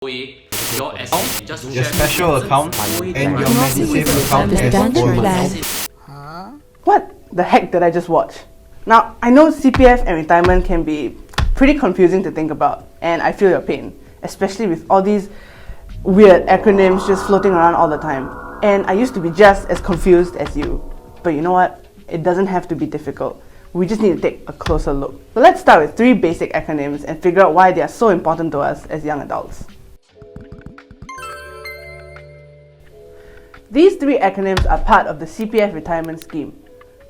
your Your special account and your Medisave account as follows. What the heck did I just watch? Now, I know CPF and retirement can be pretty confusing to think about, and I feel your pain, especially with all these weird acronyms just floating around all the time. And I used to be just as confused as you. But you know what? It doesn't have to be difficult. We just need to take a closer look. So let's start with 3 basic acronyms and figure out why they are so important to us as young adults. These 3 acronyms are part of the CPF retirement scheme.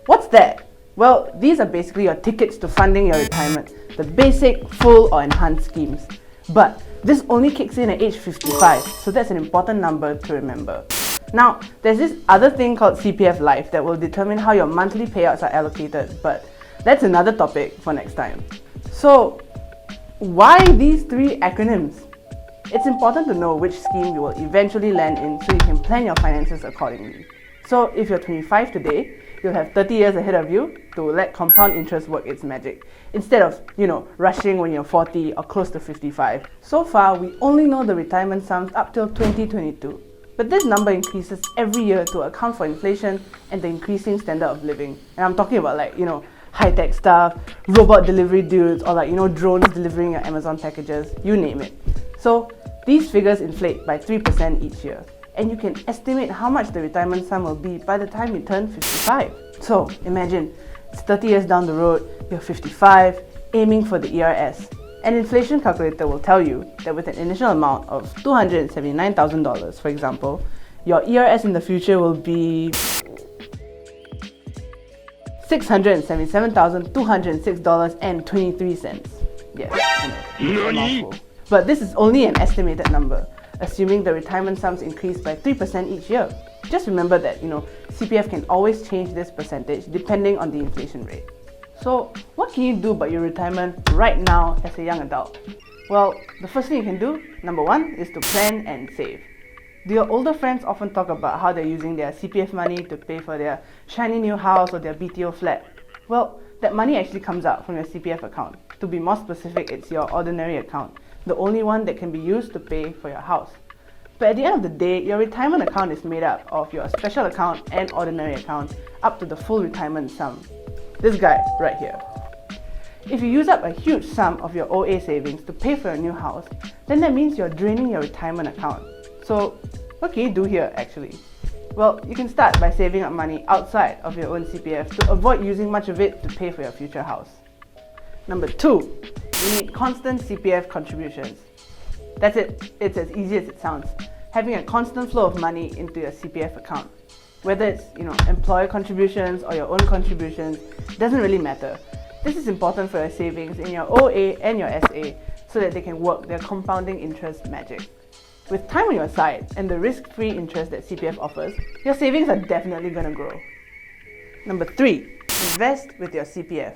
What's that? Well, these are basically your tickets to funding your retirement, the basic, full or enhanced schemes. But this only kicks in at age 55, so that's an important number to remember. Now, there's this other thing called CPF Life that will determine how your monthly payouts are allocated, but that's another topic for next time. So, why these 3 acronyms? It's important to know which scheme you will eventually land in so you can plan your finances accordingly. So, if you're 25 today, you'll have 30 years ahead of you to let compound interest work its magic, instead of, rushing when you're 40 or close to 55. So far, we only know the retirement sums up till 2022. But this number increases every year to account for inflation and the increasing standard of living. And I'm talking about high-tech stuff, robot delivery dudes, or drones delivering your Amazon packages, you name it. So these figures inflate by 3% each year. And you can estimate how much the retirement sum will be by the time you turn 55. So imagine, it's 30 years down the road, you're 55, aiming for the ERS. An inflation calculator will tell you that with an initial amount of $279,000, for example, your ERS in the future will be $677,206.23. Yes, I know, it's a mouthful. But this is only an estimated number, assuming the retirement sums increase by 3% each year. Just remember that, CPF can always change this percentage depending on the inflation rate. So, what can you do about your retirement right now as a young adult? Well, the first thing you can do, number 1, is to plan and save. Do your older friends often talk about how they're using their CPF money to pay for their shiny new house or their BTO flat? Well, that money actually comes out from your CPF account. To be more specific, it's your ordinary account, the only one that can be used to pay for your house. But at the end of the day, your retirement account is made up of your special account and ordinary account up to the full retirement sum. This guy right here. If you use up a huge sum of your OA savings to pay for your new house, then that means you're draining your retirement account. So, what can you do here actually? Well, you can start by saving up money outside of your own CPF to avoid using much of it to pay for your future house. Number 2, you need constant CPF contributions. That's it. It's as easy as it sounds. Having a constant flow of money into your CPF account. Whether it's, employer contributions or your own contributions, doesn't really matter. This is important for your savings in your OA and your SA so that they can work their compounding interest magic. With time on your side and the risk-free interest that CPF offers, your savings are definitely going to grow. Number 3, invest with your CPF.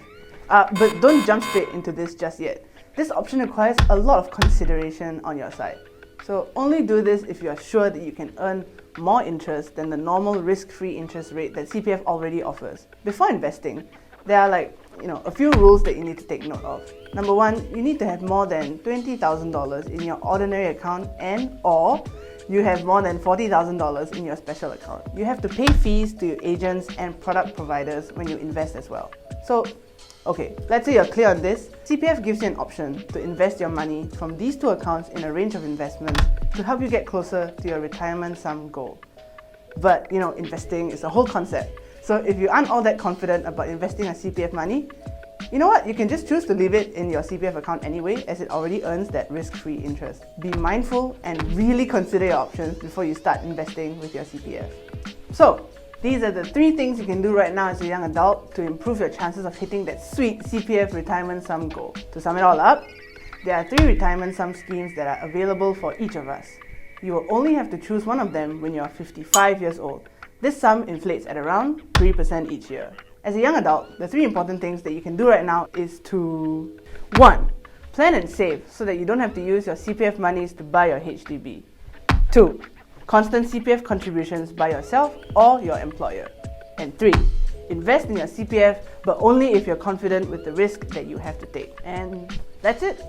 But don't jump straight into this just yet. This option requires a lot of consideration on your side. So only do this if you are sure that you can earn more interest than the normal risk-free interest rate that CPF already offers. Before investing, there are a few rules that you need to take note of. Number 1, you need to have more than $20,000 in your ordinary account or you have more than $40,000 in your special account. You have to pay fees to your agents and product providers when you invest as well. So, okay, let's say you're clear on this. CPF gives you an option to invest your money from these 2 accounts in a range of investments to help you get closer to your retirement sum goal. But, investing is a whole concept. So if you aren't all that confident about investing your CPF money, you know what? You can just choose to leave it in your CPF account anyway, as it already earns that risk-free interest. Be mindful and really consider your options before you start investing with your CPF. So, these are the 3 things you can do right now as a young adult to improve your chances of hitting that sweet CPF retirement sum goal. To sum it all up, there are 3 retirement sum schemes that are available for each of us. You will only have to choose one of them when you are 55 years old. This sum inflates at around 3% each year. As a young adult, the 3 important things that you can do right now is to 1. Plan and save so that you don't have to use your CPF monies to buy your HDB. 2. Constant CPF contributions by yourself or your employer. And 3. Invest in your CPF, but only if you're confident with the risk that you have to take. And that's it.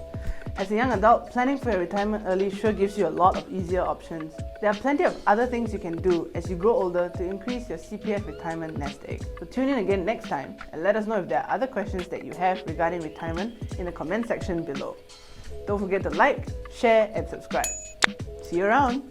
As a young adult, planning for your retirement early sure gives you a lot of easier options. There are plenty of other things you can do as you grow older to increase your CPF retirement nest egg. So tune in again next time and let us know if there are other questions that you have regarding retirement in the comment section below. Don't forget to like, share and subscribe. See you around!